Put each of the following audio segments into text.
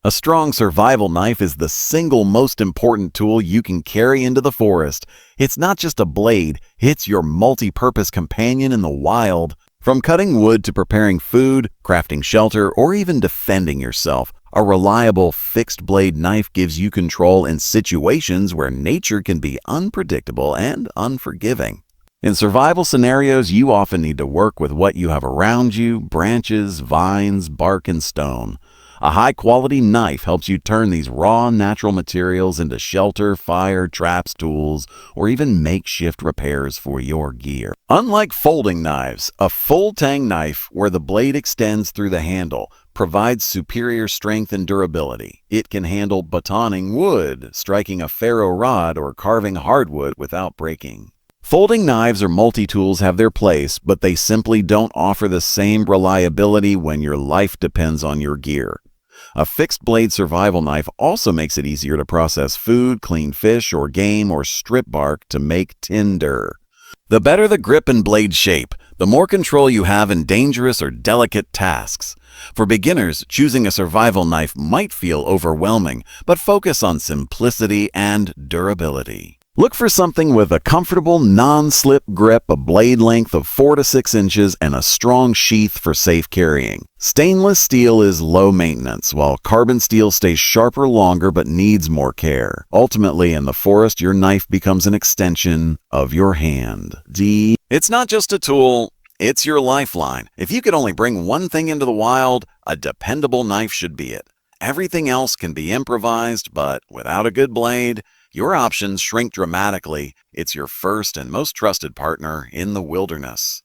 A strong survival knife is the single most important tool you can carry into the forest. It's not just a blade, it's your multi-purpose companion in the wild. From cutting wood to preparing food, crafting shelter, or even defending yourself, a reliable fixed-blade knife gives you control in situations where nature can be unpredictable and unforgiving. In survival scenarios, you often need to work with what you have around you: branches, vines, bark, and stone. A high-quality knife helps you turn these raw, natural materials into shelter, fire, traps, tools, or even makeshift repairs for your gear. Unlike folding knives, a full-tang knife, where the blade extends through the handle, provides superior strength and durability. It can handle batoning wood, striking a ferro rod, or carving hardwood without breaking. Folding knives or multi-tools have their place, but they simply don't offer the same reliability when your life depends on your gear. A fixed-blade survival knife also makes it easier to process food, clean fish or game, or strip bark to make tinder. The better the grip and blade shape, the more control you have in dangerous or delicate tasks. For beginners, choosing a survival knife might feel overwhelming, but focus on simplicity and durability. Look for something with a comfortable, non-slip grip, a blade length of 4 to 6 inches, and a strong sheath for safe carrying. Stainless steel is low maintenance, while carbon steel stays sharper longer but needs more care. Ultimately, in the forest, your knife becomes an extension of your hand. It's not just a tool, it's your lifeline. If you could only bring one thing into the wild, a dependable knife should be it. Everything else can be improvised, but without a good blade, your options shrink dramatically. It's your first and most trusted partner in the wilderness.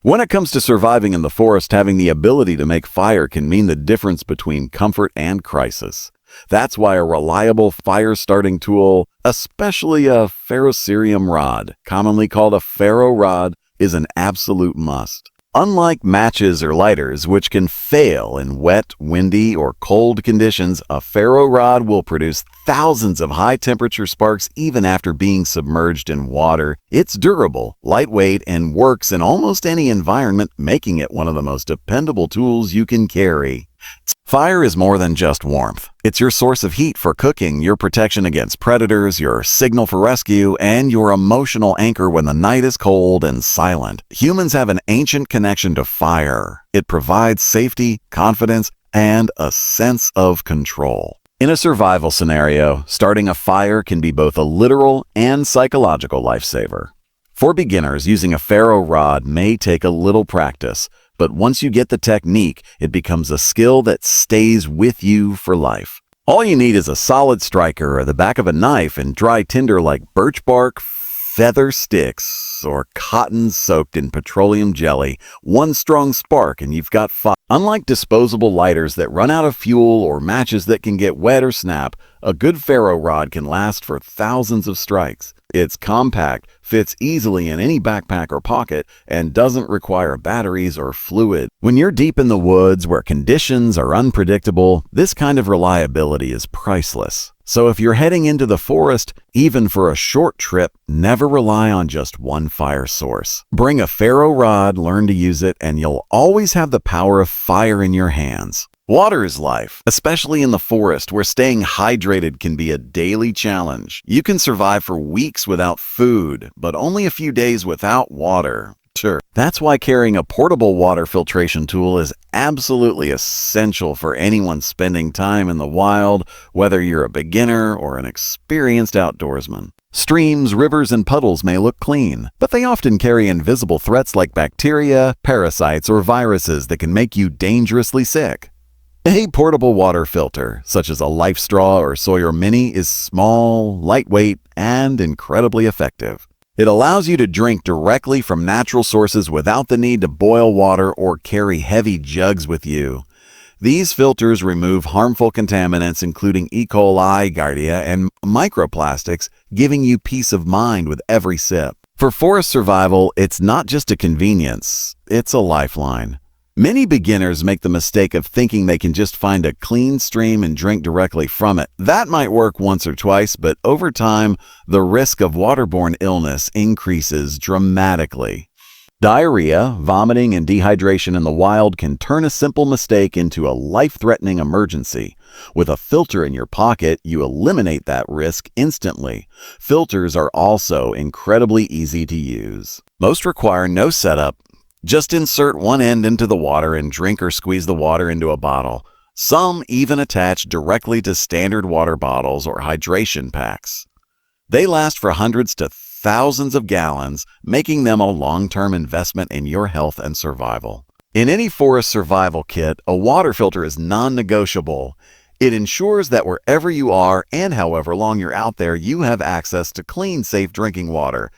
When it comes to surviving in the forest, having the ability to make fire can mean the difference between comfort and crisis. That's why a reliable fire-starting tool, especially a ferrocerium rod, commonly called a ferro rod, is an absolute must. Unlike matches or lighters, which can fail in wet, windy, or cold conditions, a ferro rod will produce thousands of high-temperature sparks even after being submerged in water. It's durable, lightweight, and works in almost any environment, making it one of the most dependable tools you can carry. Fire is more than just warmth. It's your source of heat for cooking, your protection against predators, your signal for rescue, and your emotional anchor when the night is cold and silent. Humans have an ancient connection to fire. It provides safety, confidence, and a sense of control. In a survival scenario, starting a fire can be both a literal and psychological lifesaver. For beginners, using a ferro rod may take a little practice, but once you get the technique, it becomes a skill that stays with you for life. All you need is a solid striker or the back of a knife and dry tinder like birch bark, feather sticks, or cotton soaked in petroleum jelly. One strong spark and you've got fire. Unlike disposable lighters that run out of fuel or matches that can get wet or snap, a good ferro rod can last for thousands of strikes. It's compact, fits easily in any backpack or pocket, and doesn't require batteries or fluid. When you're deep in the woods where conditions are unpredictable, this kind of reliability is priceless. So if you're heading into the forest, even for a short trip, never rely on just one fire source. Bring a ferro rod, learn to use it, and you'll always have the power of fire in your hands. Water is life, especially in the forest where staying hydrated can be a daily challenge. You can survive for weeks without food, but only a few days without water. Sure. That's why carrying a portable water filtration tool is absolutely essential for anyone spending time in the wild, whether you're a beginner or an experienced outdoorsman. Streams, rivers, and puddles may look clean, but they often carry invisible threats like bacteria, parasites, or viruses that can make you dangerously sick. A portable water filter, such as a Life Straw or Sawyer Mini, is small, lightweight, and incredibly effective. It allows you to drink directly from natural sources without the need to boil water or carry heavy jugs with you. These filters remove harmful contaminants including E. coli, Giardia, and microplastics, giving you peace of mind with every sip. For forest survival, it's not just a convenience, it's a lifeline. Many beginners make the mistake of thinking they can just find a clean stream and drink directly from it. That might work once or twice, but over time, the risk of waterborne illness increases dramatically. Diarrhea, vomiting, and dehydration in the wild can turn a simple mistake into a life-threatening emergency. With a filter in your pocket, you eliminate that risk instantly. Filters are also incredibly easy to use. Most require no setup. Just insert one end into the water and drink or squeeze the water into a bottle. Some even attach directly to standard water bottles or hydration packs. They last for hundreds to thousands of gallons, making them a long-term investment in your health and survival. In any forest survival kit, a water filter is non-negotiable. It ensures that wherever you are and however long you're out there, you have access to clean, safe drinking water.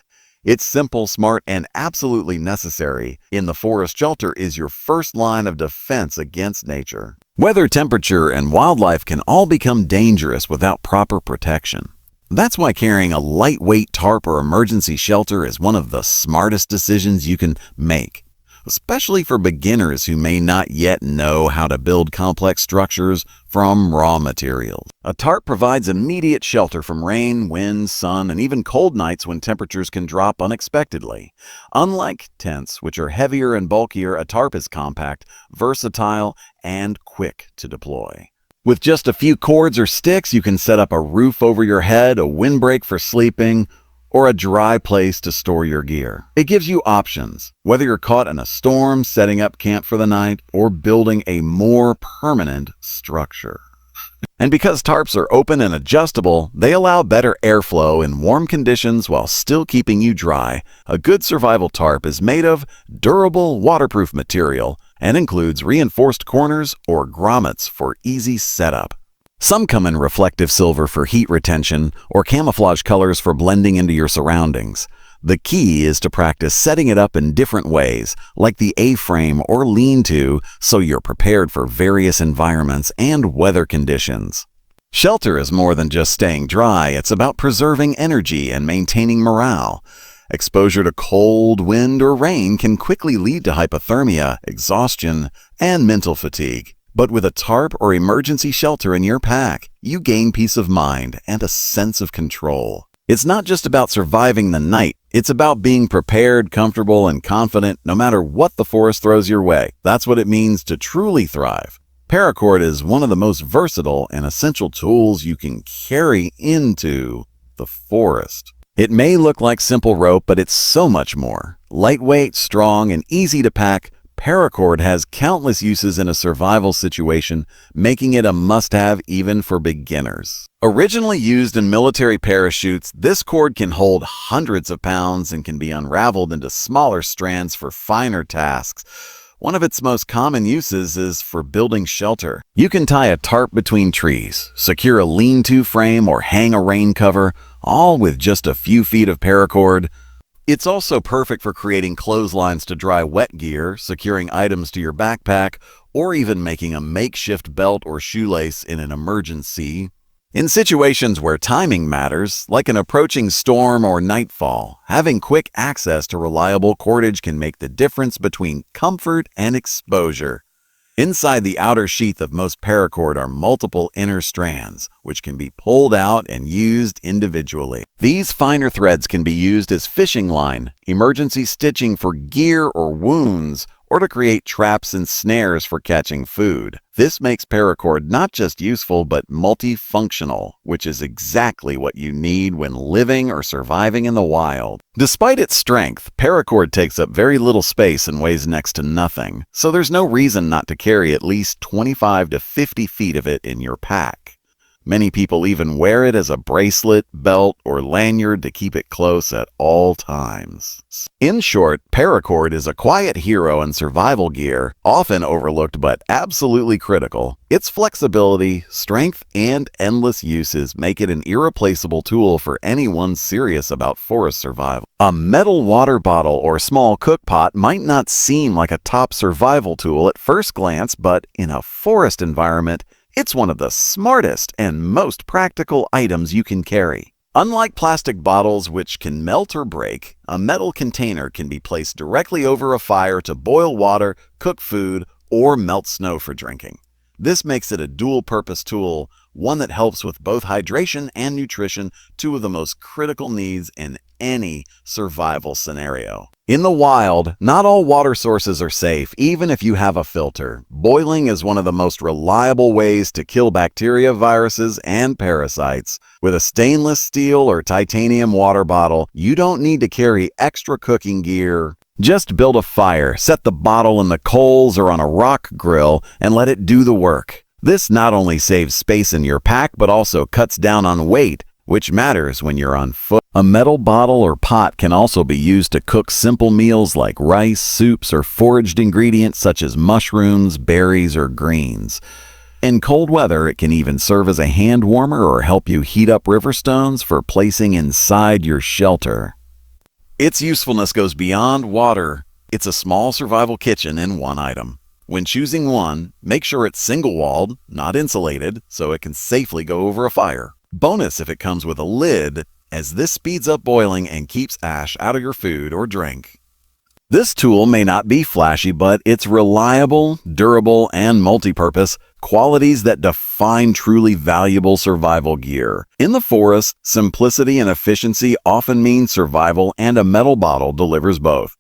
It's simple, smart, and absolutely necessary. In the forest, shelter is your first line of defense against nature. Weather, temperature, and wildlife can all become dangerous without proper protection. That's why carrying a lightweight tarp or emergency shelter is one of the smartest decisions you can make, especially for beginners who may not yet know how to build complex structures from raw materials. A tarp provides immediate shelter from rain, wind, sun, and even cold nights when temperatures can drop unexpectedly. Unlike tents, which are heavier and bulkier, a tarp is compact, versatile, and quick to deploy. With just a few cords or sticks, you can set up a roof over your head, a windbreak for sleeping, or a dry place to store your gear. It gives you options, whether you're caught in a storm, setting up camp for the night, or building a more permanent structure. And because tarps are open and adjustable, they allow better airflow in warm conditions while still keeping you dry. A good survival tarp is made of durable, waterproof material and includes reinforced corners or grommets for easy setup. Some come in reflective silver for heat retention or camouflage colors for blending into your surroundings. The key is to practice setting it up in different ways, like the A-frame or lean-to, so you're prepared for various environments and weather conditions. Shelter is more than just staying dry. It's about preserving energy and maintaining morale. Exposure to cold, wind, or rain can quickly lead to hypothermia, exhaustion, and mental fatigue. But with a tarp or emergency shelter in your pack, you gain peace of mind and a sense of control. It's not just about surviving the night. It's about being prepared, comfortable, and confident no matter what the forest throws your way. That's what it means to truly thrive. Paracord is one of the most versatile and essential tools you can carry into the forest. It may look like simple rope, but it's so much more. Lightweight, strong, and easy to pack, Paracord has countless uses in a survival situation, making it a must-have even for beginners. Originally used in military parachutes, this cord can hold hundreds of pounds and can be unraveled into smaller strands for finer tasks. One of its most common uses is for building shelter. You can tie a tarp between trees, secure a lean-to frame, or hang a rain cover, all with just a few feet of paracord. It's also perfect for creating clotheslines to dry wet gear, securing items to your backpack, or even making a makeshift belt or shoelace in an emergency. In situations where timing matters, like an approaching storm or nightfall, having quick access to reliable cordage can make the difference between comfort and exposure. Inside the outer sheath of most paracord are multiple inner strands, which can be pulled out and used individually. These finer threads can be used as fishing line, emergency stitching for gear or wounds, or to create traps and snares for catching food. This makes paracord not just useful, but multifunctional, which is exactly what you need when living or surviving in the wild. Despite its strength, paracord takes up very little space and weighs next to nothing, so there's no reason not to carry at least 25 to 50 feet of it in your pack. Many people even wear it as a bracelet, belt, or lanyard to keep it close at all times. In short, paracord is a quiet hero in survival gear, often overlooked but absolutely critical. Its flexibility, strength, and endless uses make it an irreplaceable tool for anyone serious about forest survival. A metal water bottle or small cookpot might not seem like a top survival tool at first glance, but in a forest environment, it's one of the smartest and most practical items you can carry. Unlike plastic bottles which can melt or break, a metal container can be placed directly over a fire to boil water, cook food, or melt snow for drinking. This makes it a dual-purpose tool, one that helps with both hydration and nutrition, two of the most critical needs in any survival scenario. In the wild, not all water sources are safe, even if you have a filter. Boiling is one of the most reliable ways to kill bacteria, viruses, and parasites. With a stainless steel or titanium water bottle, you don't need to carry extra cooking gear. Just build a fire, set the bottle in the coals or on a rock grill, and let it do the work. This not only saves space in your pack, but also cuts down on weight, which matters when you're on foot. A metal bottle or pot can also be used to cook simple meals like rice, soups, or foraged ingredients such as mushrooms, berries, or greens. In cold weather, it can even serve as a hand warmer or help you heat up river stones for placing inside your shelter. Its usefulness goes beyond water. It's a small survival kitchen in one item. When choosing one, make sure it's single-walled, not insulated, so it can safely go over a fire. Bonus if it comes with a lid, as this speeds up boiling and keeps ash out of your food or drink. This tool may not be flashy, but it's reliable, durable, and multi-purpose, qualities that define truly valuable survival gear. In the forest, simplicity and efficiency often mean survival, and a metal bottle delivers both.